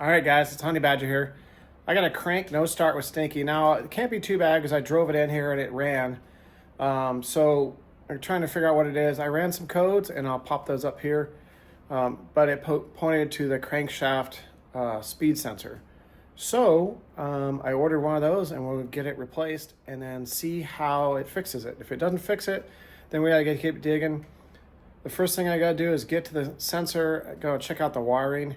All right, guys, it's Honey Badger here. I got a crank no start with Stinky. Now, it can't be too bad because I drove it in here and it ran. So I'm trying to figure out what it is. I ran some codes and I'll pop those up here. But it pointed to the crankshaft speed sensor. So I ordered one of those and we'll get it replaced and then see how it fixes it. If it doesn't fix it, then we gotta keep digging. The first thing I gotta do is get to the sensor, go check out the wiring,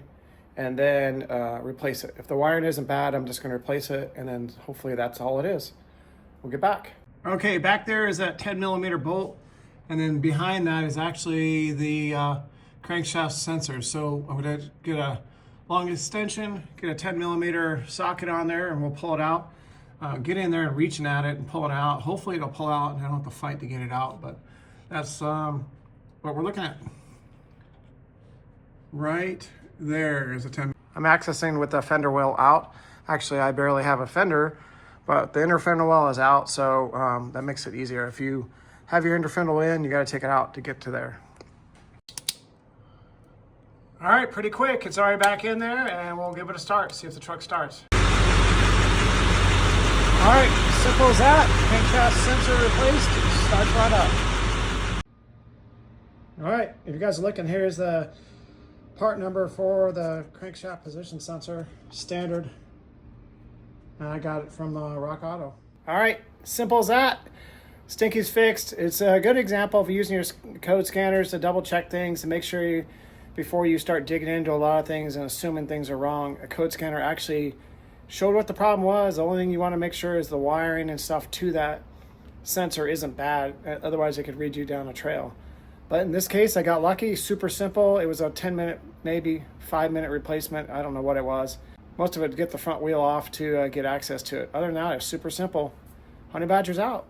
and then replace it. If the wiring isn't bad, I'm just gonna replace it, and then hopefully that's all it is. We'll get back. Okay, back there is that 10mm bolt, and then behind that is actually the crankshaft sensor. So I'm gonna get a long extension, get a 10mm socket on there, and we'll pull it out. Get in there and reaching at it and pulling it out. Hopefully it'll pull out and I don't have to fight to get it out, but that's what we're looking at. Right there is a 10. I'm accessing with the fender well out. Actually, I barely have a fender, but the inner fender well is out, so that makes it easier. If you have your inner fender well in, you gotta take it out to get to there. All right, pretty quick. It's already back in there, and we'll give it a start, see if the truck starts. All right, simple as that. Crankshaft sensor replaced, starts right up. All right, if you guys are looking, here's the part number for the crankshaft position sensor, standard. And I got it from Rock Auto. All right, simple as that. Stinky's fixed. It's a good example of using your code scanners to double check things to make sure you, before you start digging into a lot of things and assuming things are wrong, a code scanner actually showed what the problem was. The only thing you want to make sure is the wiring and stuff to that sensor isn't bad. Otherwise, it could lead you down a trail. But in this case, I got lucky. Super simple. It was a 10-minute, maybe 5-minute replacement. I don't know what it was. Most of it to get the front wheel off to get access to it. Other than that, it's super simple. Honey Badger's out.